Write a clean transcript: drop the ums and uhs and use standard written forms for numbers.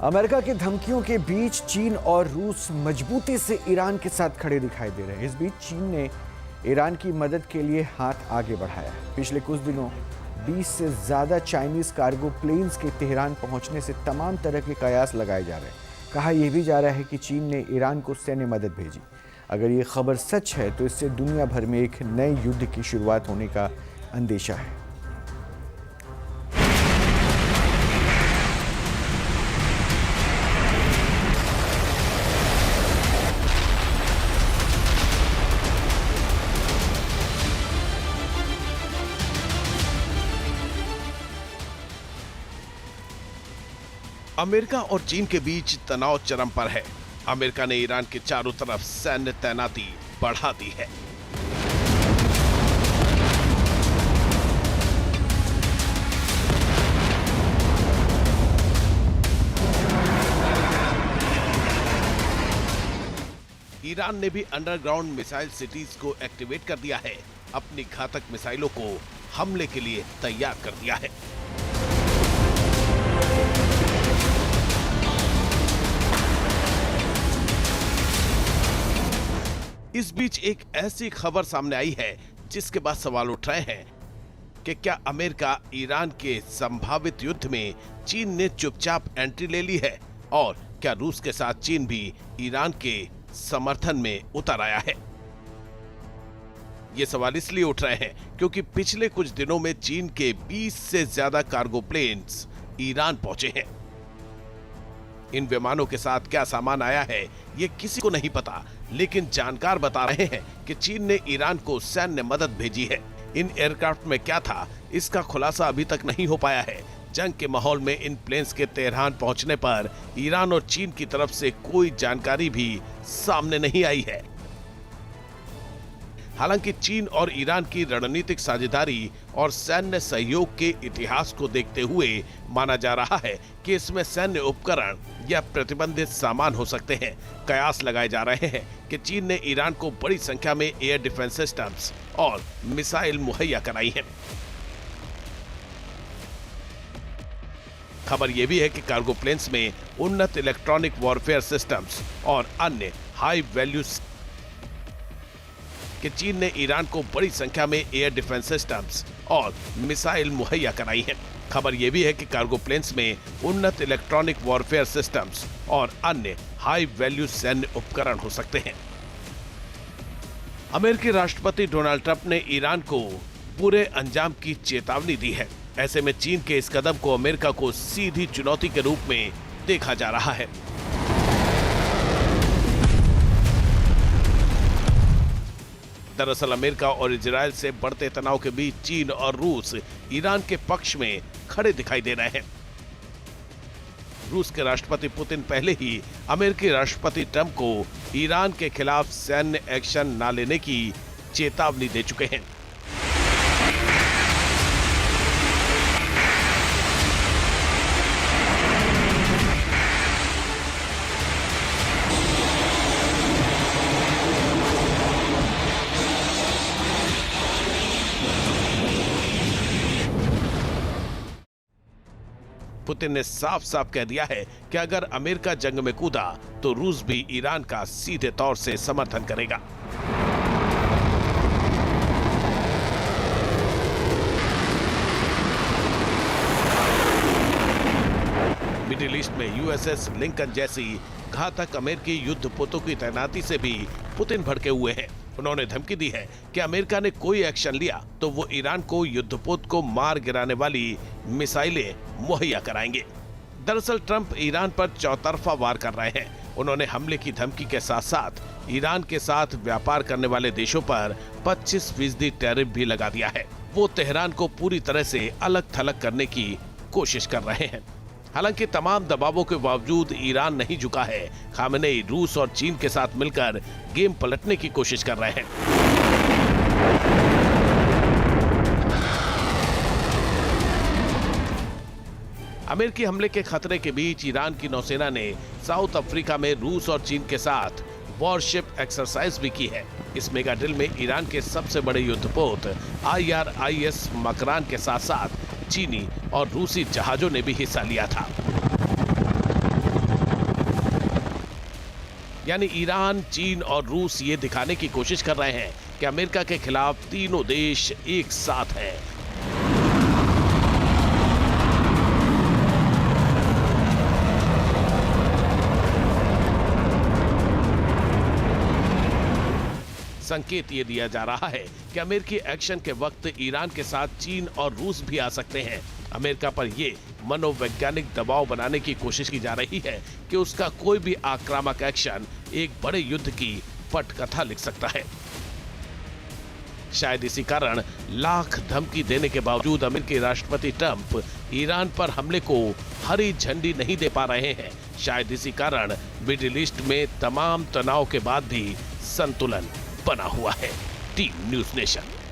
America की धमकियों के बीच चीन और रूस मजबूती से ईरान के साथ खड़े दिखाई दे रहे हैं। इस बीच चीन ने ईरान की मदद के लिए हाथ आगे बढ़ाया है। पिछले कुछ दिनों 20 से ज्यादा चाइनीज कार्गो प्लेन्स के तेहरान पहुंचने से तमाम तरह के कयास लगाए जा रहे हैं। कहा यह भी जा रहा है कि चीन ने ईरान को सैन्य मदद भेजी। अगर ये खबर सच है तो इससे दुनिया भर में एक नए युद्ध की शुरुआत होने का अंदेशा है। अमेरिका और चीन के बीच तनाव चरम पर है। अमेरिका ने ईरान के चारों तरफ सैन्य तैनाती बढ़ा दी है। ईरान ने भी अंडरग्राउंड मिसाइल सिटीज को एक्टिवेट कर दिया है। अपनी घातक मिसाइलों को हमले के लिए तैयार कर दिया है। इस बीच एक ऐसी खबर सामने आई है जिसके बाद सवाल उठ रहे हैं कि क्या अमेरिका ईरान के संभावित युद्ध में चीन ने चुपचाप एंट्री ले ली है और क्या रूस के साथ चीन भी ईरान के समर्थन में उतर आया है। ये सवाल इसलिए उठ रहे हैं क्योंकि पिछले कुछ दिनों में चीन के 20 से ज्यादा कार्गो प्लेन्स ईरान पहुंचे हैं। इन विमानों के साथ क्या सामान आया है ये किसी को नहीं पता, लेकिन जानकार बता रहे हैं कि चीन ने ईरान को सैन्य मदद भेजी है। इन एयरक्राफ्ट में क्या था इसका खुलासा अभी तक नहीं हो पाया है। जंग के माहौल में इन प्लेन्स के तेहरान पहुंचने पर ईरान और चीन की तरफ से कोई जानकारी भी सामने नहीं आई है। हालांकि चीन और ईरान की रणनीतिक साझेदारी और सैन्य सहयोग के इतिहास को देखते हुए माना जा रहा है कि इसमें सैन्य उपकरण या प्रतिबंधित सामान हो सकते हैं। कयास लगाए जा रहे हैं कि चीन ने ईरान को बड़ी संख्या में एयर डिफेंस सिस्टम्स और मिसाइल मुहैया कराई है। खबर यह भी है कि कार्गो प्लेन्स में उन्नत इलेक्ट्रॉनिक वॉरफेयर सिस्टम्स और अन्य हाई वैल्यू कि चीन ने ईरान को बड़ी संख्या में एयर डिफेंस सिस्टम्स और मिसाइल मुहैया कराई है। खबर यह भी है कि कार्गो प्लेन्स में उन्नत इलेक्ट्रॉनिक वॉरफेयर सिस्टम्स और अन्य हाई वैल्यू सैन्य उपकरण हो सकते हैं। अमेरिकी राष्ट्रपति डोनाल्ड ट्रंप ने ईरान को बुरे अंजाम की चेतावनी दी है। ऐसे में चीन के इस कदम को अमेरिका को सीधी चुनौती के रूप में देखा जा रहा है। दरअसल अमेरिका और इजराइल से बढ़ते तनाव के बीच चीन और रूस ईरान के पक्ष में खड़े दिखाई दे रहे हैं। रूस के राष्ट्रपति पुतिन पहले ही अमेरिकी राष्ट्रपति ट्रंप को ईरान के खिलाफ सैन्य एक्शन न लेने की चेतावनी दे चुके हैं। पुतिन ने साफ साफ कह दिया है कि अगर अमेरिका जंग में कूदा तो रूस भी ईरान का सीधे तौर से समर्थन करेगा। मिडिल ईस्ट में यूएसएस लिंकन जैसी घातक अमेरिकी युद्धपोतों की तैनाती से भी पुतिन भड़के हुए हैं। उन्होंने धमकी दी है कि अमेरिका ने कोई एक्शन लिया तो वो ईरान को युद्धपोत को मार गिराने वाली मिसाइलें मुहैया कराएंगे। दरअसल ट्रंप ईरान पर चौतरफा वार कर रहे हैं। उन्होंने हमले की धमकी के साथ साथ ईरान के साथ व्यापार करने वाले देशों पर 25% टैरिफ भी लगा दिया है। वो तेहरान को पूरी तरह से अलग थलग करने की कोशिश कर रहे हैं। हालांकि तमाम दबावों के बावजूद ईरान नहीं झुका है। खामेनेई रूस और चीन के साथ मिलकर गेम पलटने की कोशिश कर रहे हैं। अमेरिकी हमले के खतरे के बीच ईरान की नौसेना ने साउथ अफ्रीका में रूस और चीन के साथ वॉरशिप एक्सरसाइज भी की है। इस मेगा ड्रिल में ईरान के सबसे बड़े युद्धपोत IRIS मकरान के साथ साथ चीनी और रूसी जहाजों ने भी हिस्सा लिया था। यानी ईरान, चीन और रूस ये दिखाने की कोशिश कर रहे हैं कि अमेरिका के खिलाफ तीनों देश एक साथ हैं। संकेत ये दिया जा रहा है कि अमेरिकी एक्शन के वक्त ईरान के साथ चीन और रूस भी आ सकते हैं। अमेरिका पर ये मनोवैज्ञानिक दबाव बनाने की कोशिश की जा रही है कि उसका कोई भी आक्रामक एक्शन एक बड़े युद्ध की पटकथा लिख सकता है। शायद इसी कारण लाख धमकी देने के बावजूद अमेरिकी राष्ट्रपति ट्रंप ईरान पर हमले को हरी झंडी नहीं दे पा रहे हैं। शायद इसी कारण मिडिल ईस्ट में तमाम तनाव के बाद भी संतुलन बना हुआ है। Team news nation.